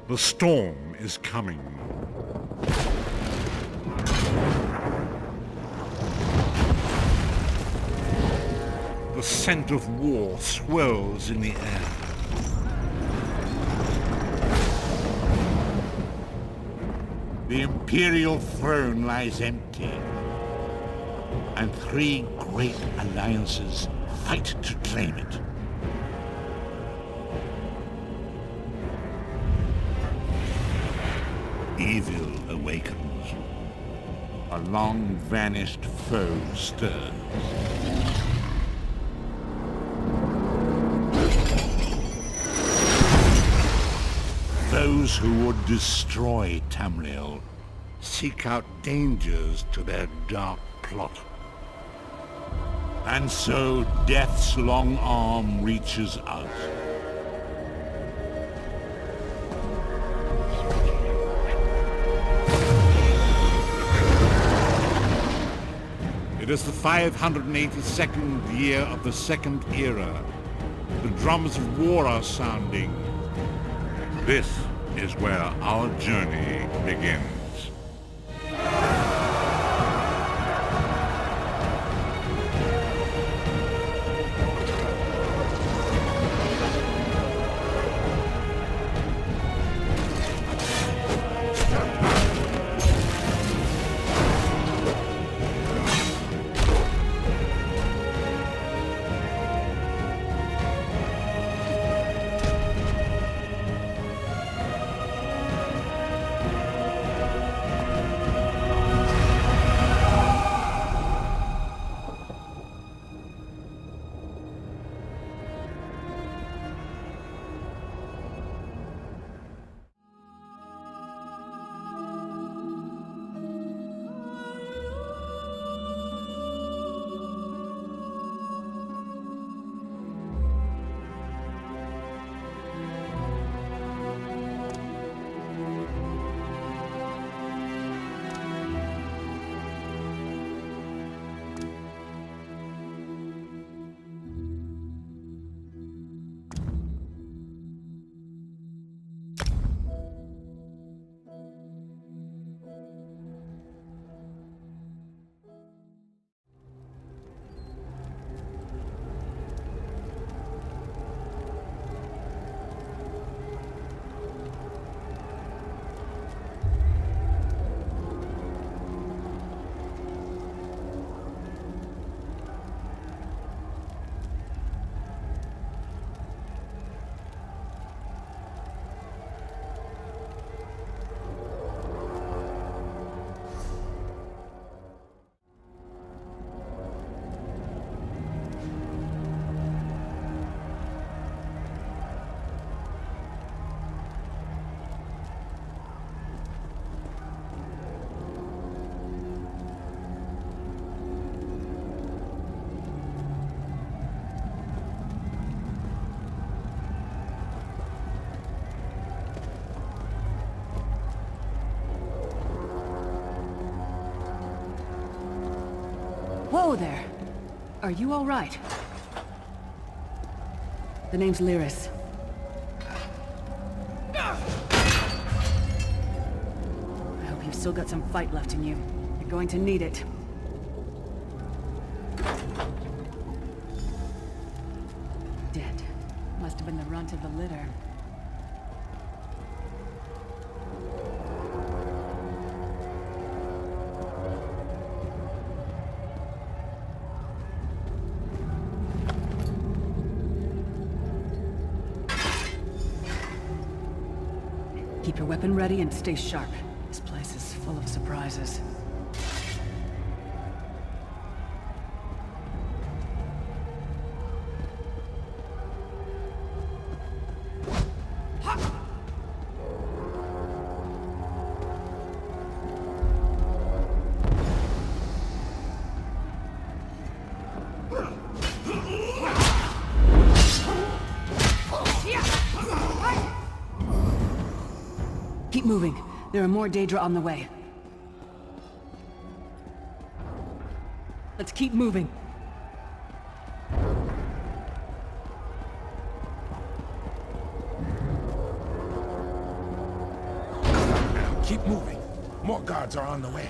The storm is coming. The scent of war swirls in the air. The Imperial throne lies empty, and 3 great alliances fight to claim it. Evil awakens. A long-vanished foe stirs. Those who would destroy Tamriel seek out dangers to their dark plot. And so death's long arm reaches out. It is the 582nd year of the Second Era. The drums of war are sounding. This is where our journey begins. Whoa there! Are you all right? The name's Lyris. I hope you've still got some fight left in you. You're going to need it. Dead. Must have been the runt of the litter. Keep your weapon ready and stay sharp. This place is full of surprises. Keep moving. There are more Daedra on the way. Let's keep moving. Keep moving. More guards are on the way.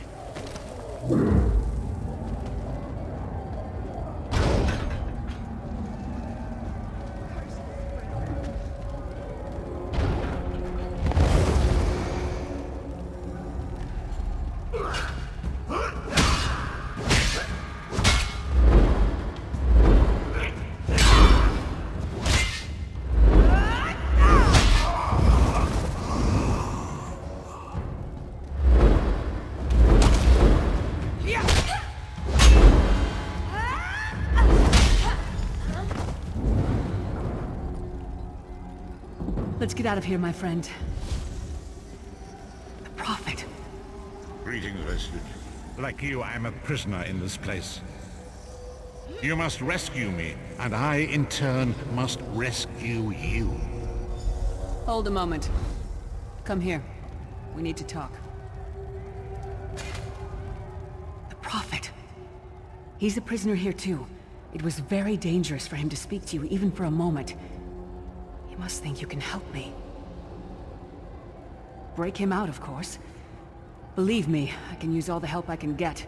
Let's get out of here, my friend. The Prophet. Greetings, Vestige. Like you, I'm a prisoner in this place. You must rescue me, and I, in turn, must rescue you. Hold a moment. Come here. We need to talk. The Prophet. He's a prisoner here too. It was very dangerous for him to speak to you, even for a moment. You must think you can help me. Break him out, of course. Believe me, I can use all the help I can get.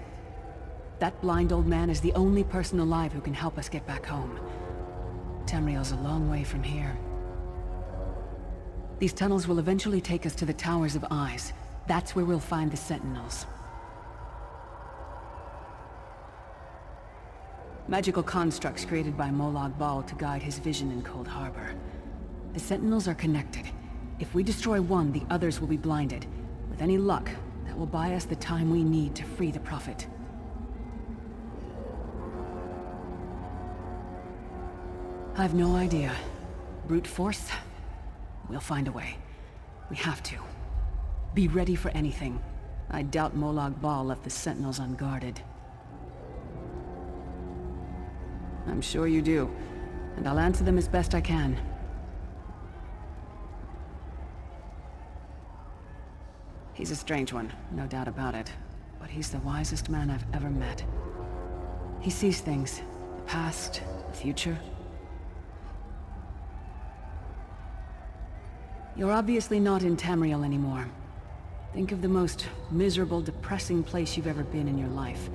That blind old man is the only person alive who can help us get back home. Tamriel's a long way from here. These tunnels will eventually take us to the Towers of Eyes. That's where we'll find the Sentinels. Magical constructs created by Molag Bal to guide his vision in Coldharbour. The Sentinels are connected. If we destroy one, the others will be blinded. With any luck, that will buy us the time we need to free the Prophet. I've no idea. Brute force? We'll find a way. We have to. Be ready for anything. I doubt Molag Bal left the Sentinels unguarded. I'm sure you do, and I'll answer them as best I can. He's a strange one, no doubt about it, but he's the wisest man I've ever met. He sees things, the past, the future. You're obviously not in Tamriel anymore. Think of the most miserable, depressing place you've ever been in your life.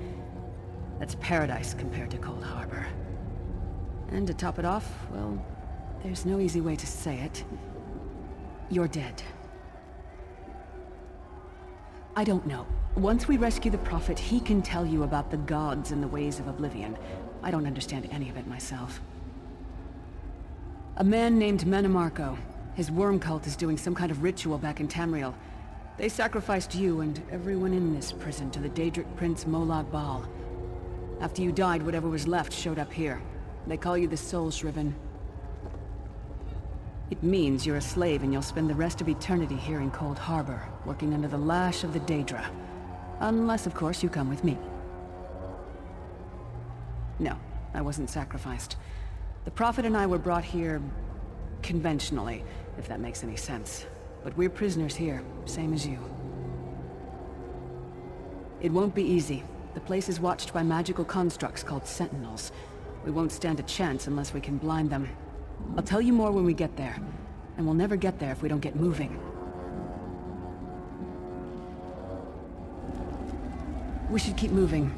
That's paradise compared to Coldharbour. And to top it off, well, there's no easy way to say it. You're dead. I don't know. Once we rescue the Prophet, he can tell you about the gods and the ways of oblivion. I don't understand any of it myself. A man named Menamarco. His worm cult is doing some kind of ritual back in Tamriel. They sacrificed you and everyone in this prison to the Daedric Prince Molag Bal. After you died, whatever was left showed up here. They call you the Soul Shriven. It means you're a slave and you'll spend the rest of eternity here in Coldharbour, working under the lash of the Daedra. Unless, of course, you come with me. No, I wasn't sacrificed. The Prophet and I were brought here conventionally, if that makes any sense. But we're prisoners here, same as you. It won't be easy. The place is watched by magical constructs called Sentinels. We won't stand a chance unless we can blind them. I'll tell you more when we get there. And we'll never get there if we don't get moving. We should keep moving.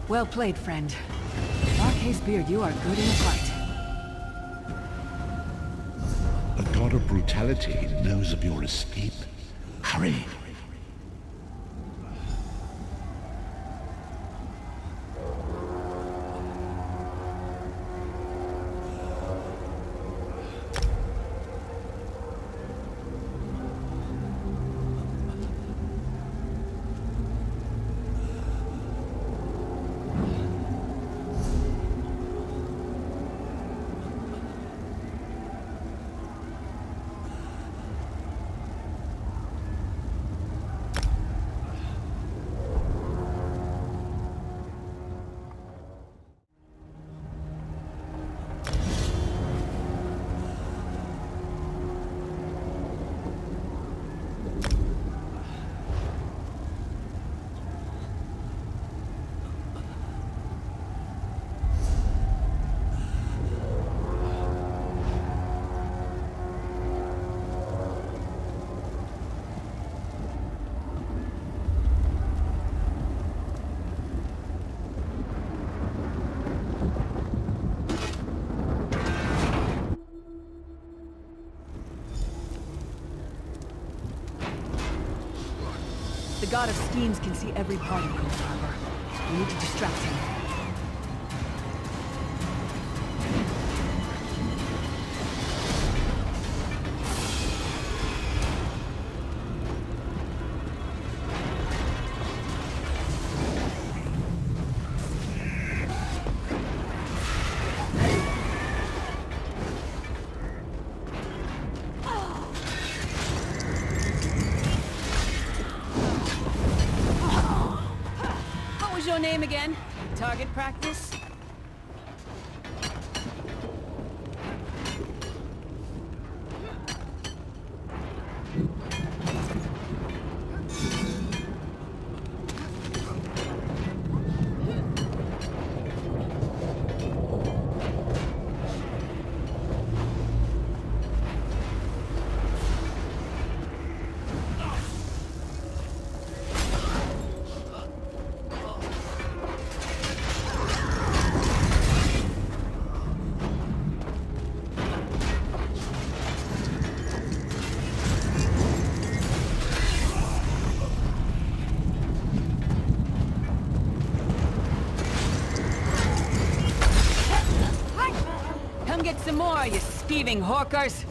Well played, friend. Darkhaze Beard, you are good in a fight. The god of brutality knows of your escape. Hurry! The god of schemes can see every part of Coldharbour. We need to distract him. Your name again? Target practice? Some more, you thieving hawkers!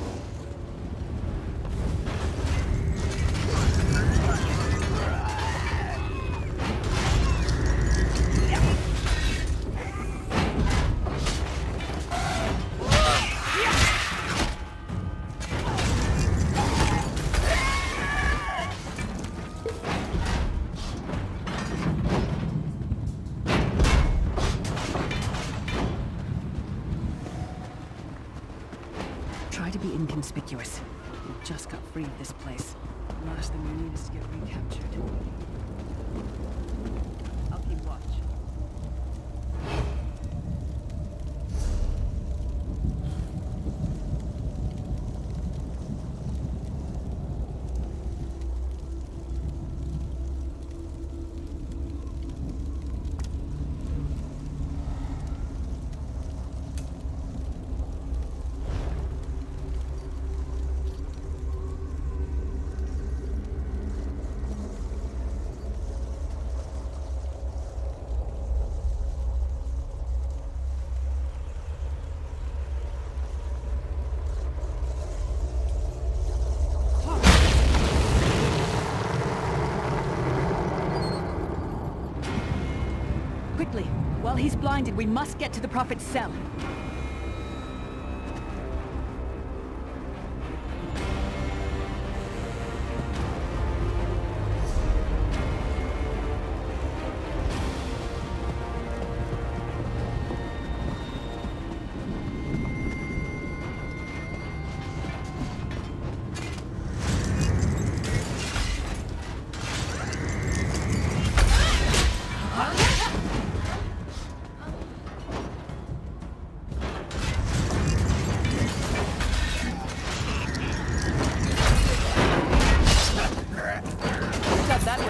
Try to be inconspicuous. We just got free of this place. The last thing we need is to get recaptured. I'll keep watch. Quickly! While he's blinded, we must get to the Prophet's cell.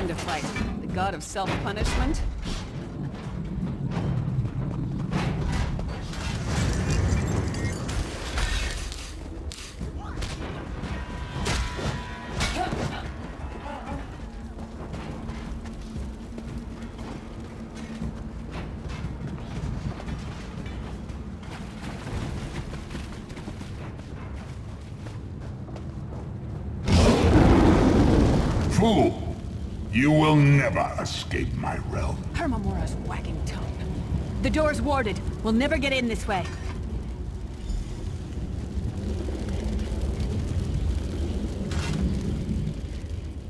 To fight. The god of self-punishment? Fool! You will never escape my realm. Hermamora's wagging tongue. The door's warded. We'll never get in this way.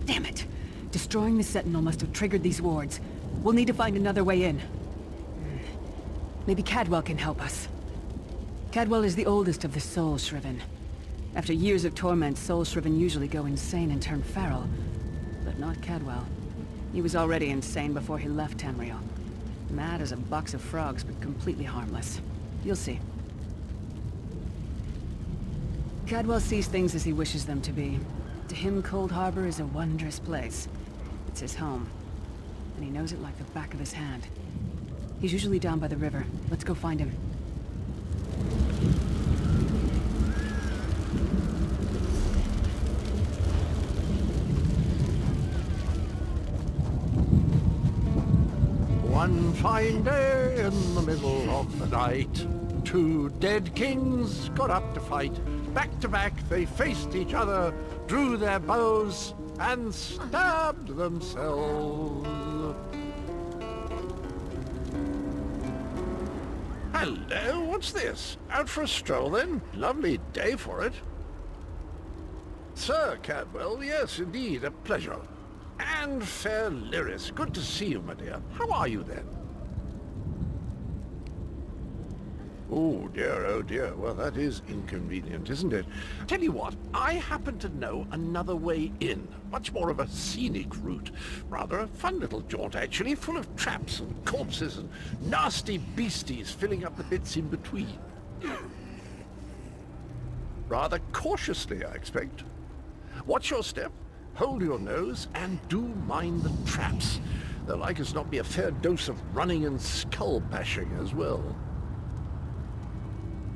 Damn it! Destroying the Sentinel must have triggered these wards. We'll need to find another way in. Maybe Cadwell can help us. Cadwell is the oldest of the Soul Shriven. After years of torment, Soul Shriven usually go insane and turn feral. But not Cadwell. He was already insane before he left Tamriel. Mad as a box of frogs, but completely harmless. You'll see. Cadwell sees things as he wishes them to be. To him, Coldharbour is a wondrous place. It's his home. And he knows it like the back of his hand. He's usually down by the river. Let's go find him. one fine day in the middle of the night, two dead kings got up to fight. Back to back they faced each other, drew their bows, and stabbed themselves. Hello, what's this? Out for a stroll then? Lovely day for it. Sir Cadwell, yes, indeed, a pleasure. And fair Lyris, good to see you, my dear. How are you then? Oh dear, well that is inconvenient, isn't it? Tell you what, I happen to know another way in. Much more of a scenic route. Rather a fun little jaunt actually, full of traps and corpses and nasty beasties filling up the bits in between. Rather cautiously, I expect. Watch your step, hold your nose, and do mind the traps. There'll like as not be a fair dose of running and skull bashing as well.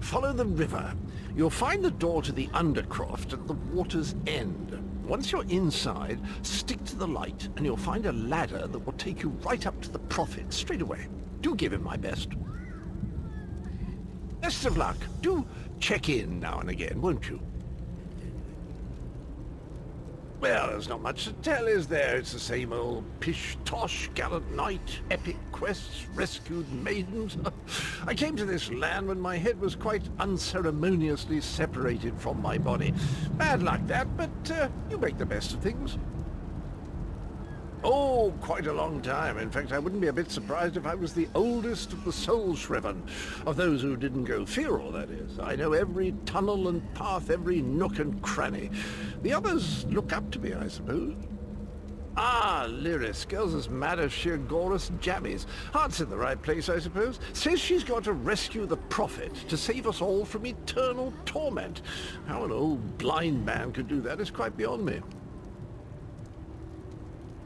Follow the river. You'll find the door to the Undercroft at the water's end. Once you're inside, stick to the light, and you'll find a ladder that will take you right up to the Prophet straight away. Do give him my best. Best of luck. Do check in now and again, won't you? Well, there's not much to tell, is there? It's the same old pish-tosh, gallant knight, epic quests, rescued maidens. I came to this land when my head was quite unceremoniously separated from my body. Bad luck that, but you make the best of things. Oh, quite a long time. In fact, I wouldn't be a bit surprised if I was the oldest of the soul Shriven, of those who didn't go feral, that is. I know every tunnel and path, every nook and cranny. The others look up to me, I suppose. Ah, Lyris, girl's as mad as sheer Gorus jammies. Heart's in the right place, I suppose. Says she's got to rescue the Prophet to save us all from eternal torment. How an old blind man could do that is quite beyond me.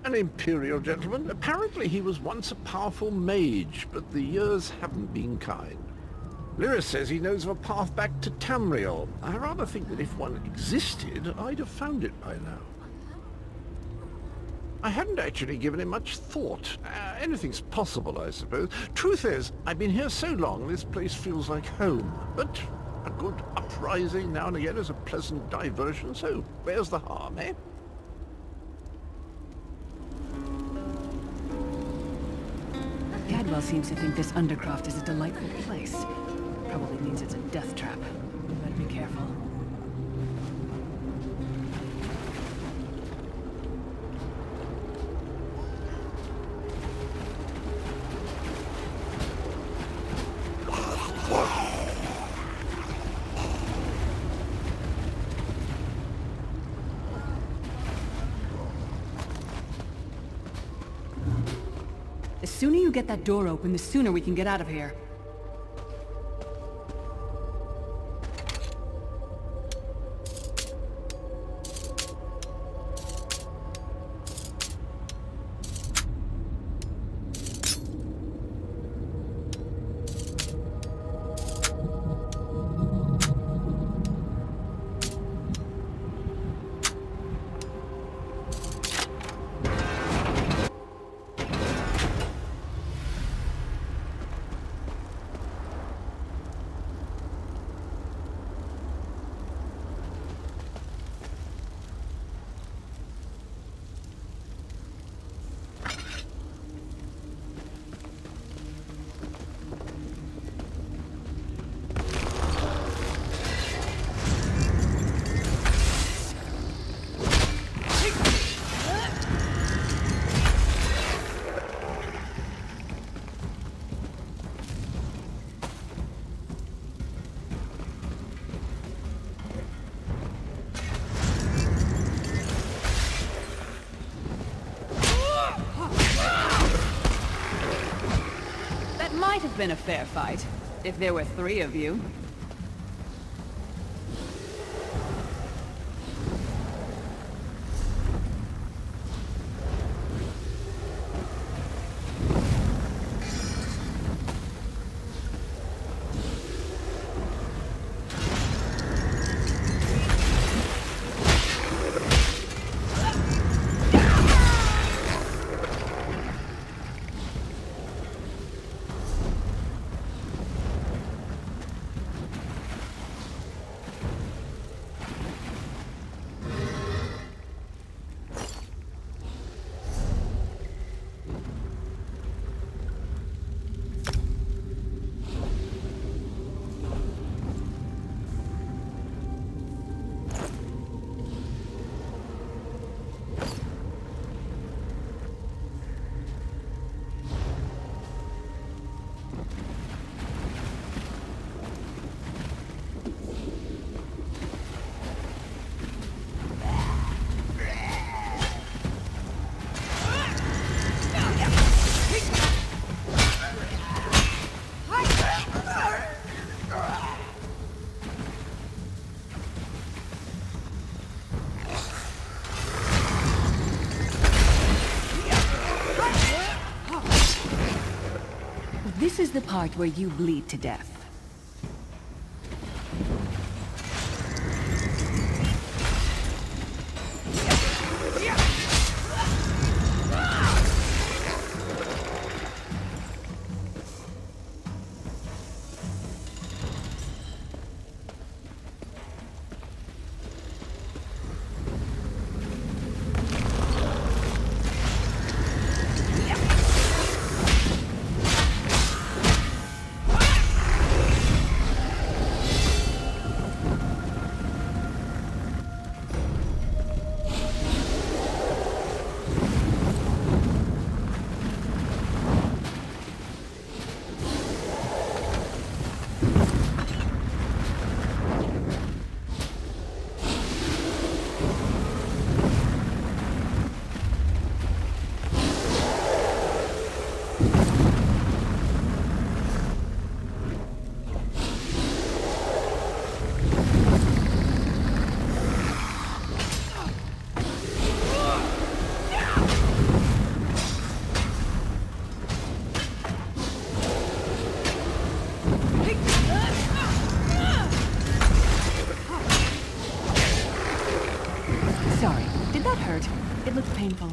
An imperial gentleman. Apparently he was once a powerful mage, but the years haven't been kind. Lyris says he knows of a path back to Tamriel. I rather think that if one existed, I'd have found it by now. I hadn't actually given it much thought. Anything's possible, I suppose. Truth is, I've been here so long, this place feels like home. But a good uprising now and again is a pleasant diversion, so where's the harm, eh? Cadwell seems to think this Undercroft is a delightful place. Probably means it's a death trap. Better be careful. The sooner you get that door open, the sooner we can get out of here. Might have been a fair fight, if there were 3 of you. This is the part where you bleed to death. It looks painful.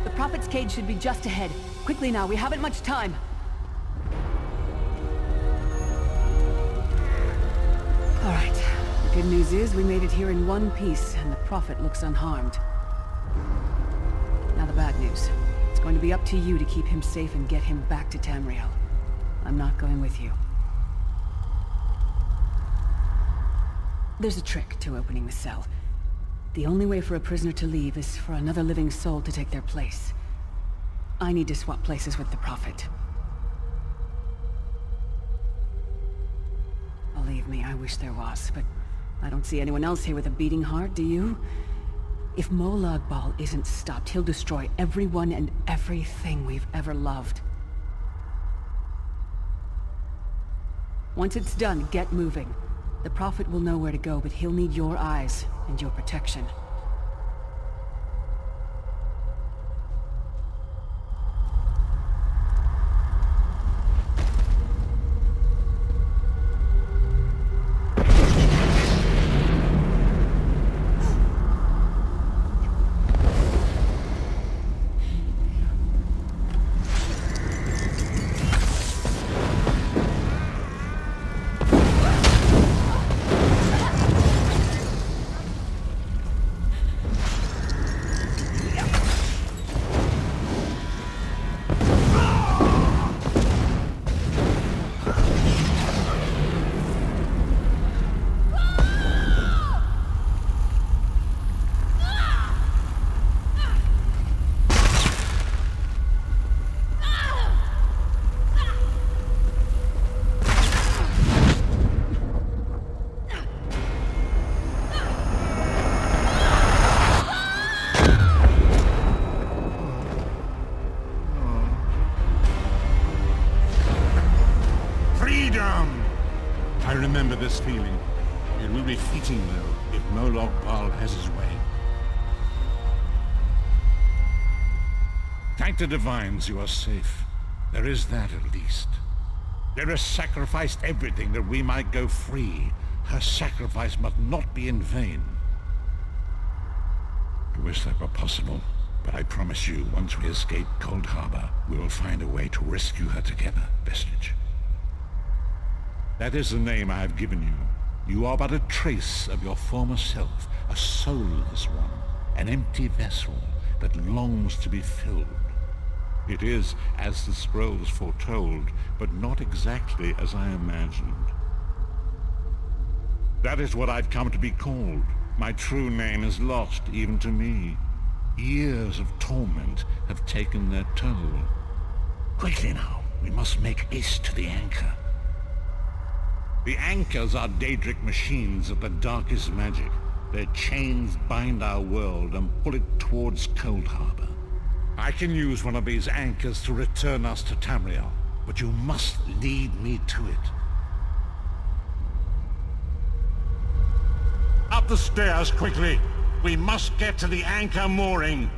The Prophet's cage should be just ahead. Quickly now, we haven't much time. All right. The good news is we made it here in one piece, and the Prophet looks unharmed. Now the bad news. It's going to be up to you to keep him safe and get him back to Tamriel. I'm not going with you. There's a trick to opening the cell. The only way for a prisoner to leave is for another living soul to take their place. I need to swap places with the Prophet. Believe me, I wish there was, but I don't see anyone else here with a beating heart, do you? If Molag Bal isn't stopped, he'll destroy everyone and everything we've ever loved. Once it's done, get moving. The Prophet will know where to go, but he'll need your eyes and your protection. I remember this feeling. It will be fleeting, though, if Molag Bal has his way. Thank the divines you are safe. There is that at least. There has sacrificed everything that we might go free. Her sacrifice must not be in vain. I wish that were possible, but I promise you, once we escape Coldharbour, we will find a way to rescue her together, Vestige. That is the name I have given you. You are but a trace of your former self, a soulless one, an empty vessel that longs to be filled. It is as the scrolls foretold, but not exactly as I imagined. That is what I've come to be called. My true name is lost even to me. Years of torment have taken their toll. Quickly now, we must make haste to the anchor. The anchors are Daedric machines of the darkest magic. Their chains bind our world and pull it towards Coldharbour. I can use one of these anchors to return us to Tamriel, but you must lead me to it. Up the stairs, quickly! We must get to the anchor mooring!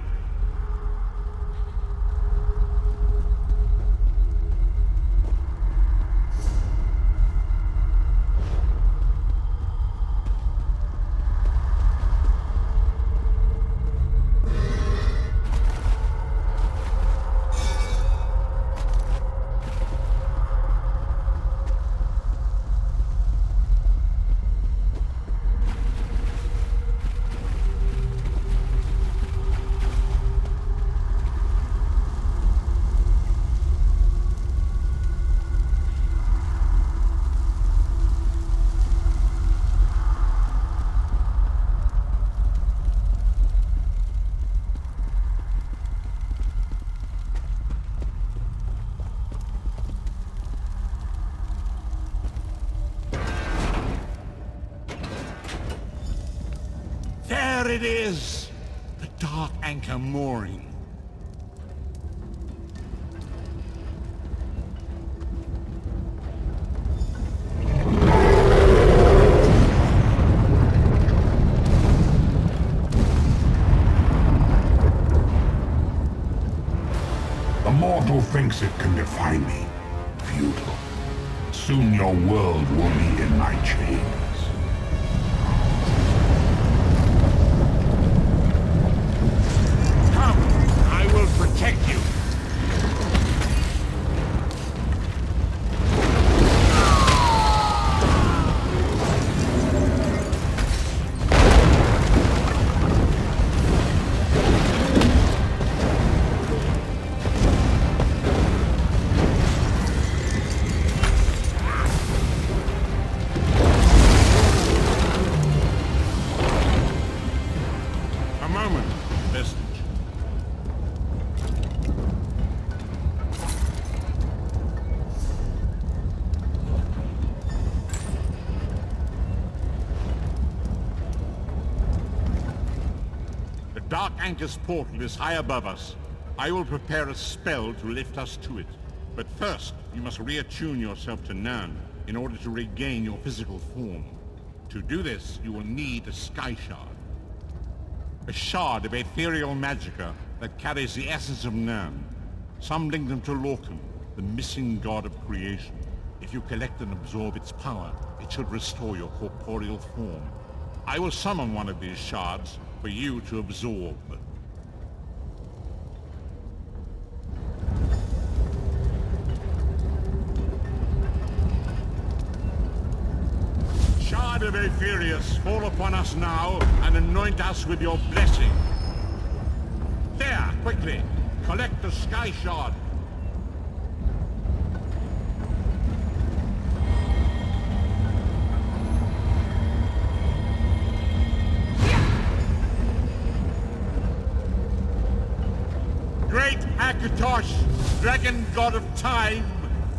There it is! The dark anchor mooring. The mortal thinks it can define me. Futile. Soon your world will be in my chains. Protect you. A moment, Vestige. Dark Anchor's portal is high above us. I will prepare a spell to lift us to it. But first, you must reattune yourself to A.N.M in order to regain your physical form. To do this, you will need a Sky Shard. A shard of ethereal magicka that carries the essence of A.N.M. Some link them to Lorcan, the missing god of creation. If you collect and absorb its power, it should restore your corporeal form. I will summon one of these shards for you to absorb. Shard of Aetherius, fall upon us now and anoint us with your blessing. There, quickly, collect the Sky Shard. Great Akatosh, dragon god of time,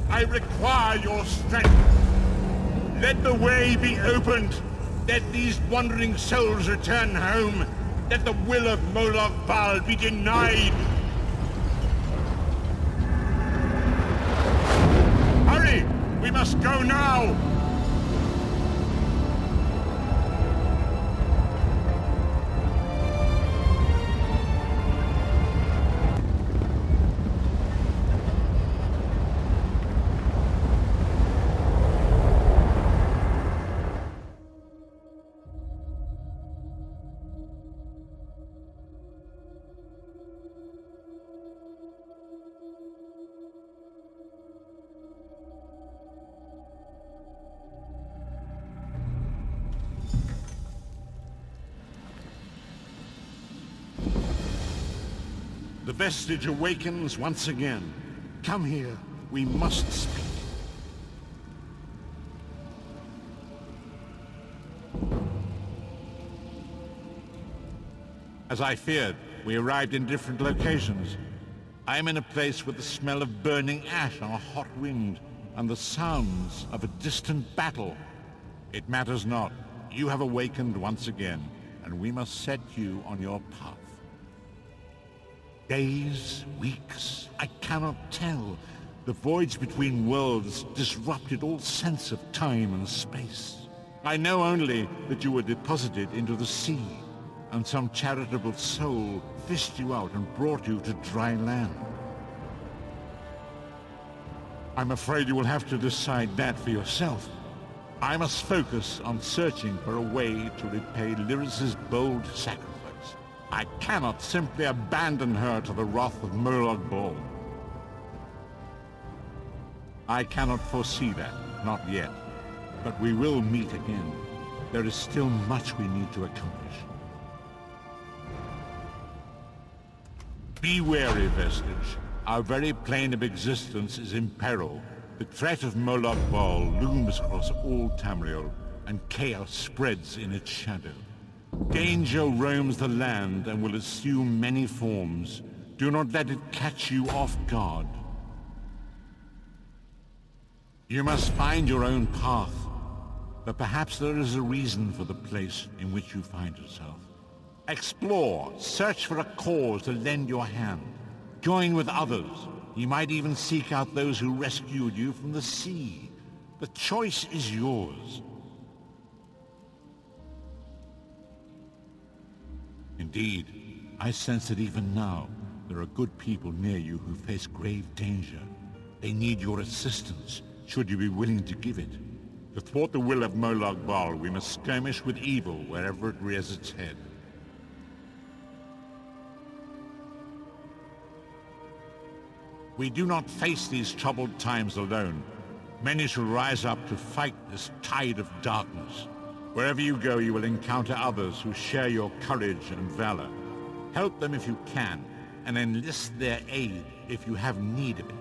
I require your strength. Let the way be opened. Let these wandering souls return home. Let the will of Moloch Baal be denied. Hurry! We must go now! The vestige awakens once again. Come here, we must speak. As I feared, we arrived in different locations. I am in a place with the smell of burning ash on a hot wind, and the sounds of a distant battle. It matters not. You have awakened once again, and we must set you on your path. Days, weeks, I cannot tell. The voyage between worlds disrupted all sense of time and space. I know only that you were deposited into the sea, and some charitable soul fished you out and brought you to dry land. I'm afraid you will have to decide that for yourself. I must focus on searching for a way to repay Lyris's bold sacrifice. I cannot simply abandon her to the wrath of Molag Bal. I cannot foresee that, not yet. But we will meet again. There is still much we need to accomplish. Be wary, Vestige. Our very plane of existence is in peril. The threat of Molag Bal looms across all Tamriel, and chaos spreads in its shadow. Danger roams the land and will assume many forms. Do not let it catch you off guard. You must find your own path, but perhaps there is a reason for the place in which you find yourself. Explore, search for a cause to lend your hand. Join with others. You might even seek out those who rescued you from the sea. The choice is yours. Indeed, I sense that even now, there are good people near you who face grave danger. They need your assistance, should you be willing to give it. To thwart the will of Molag Bal, we must skirmish with evil wherever it rears its head. We do not face these troubled times alone. Many shall rise up to fight this tide of darkness. Wherever you go, you will encounter others who share your courage and valor. Help them if you can, and enlist their aid if you have need of it.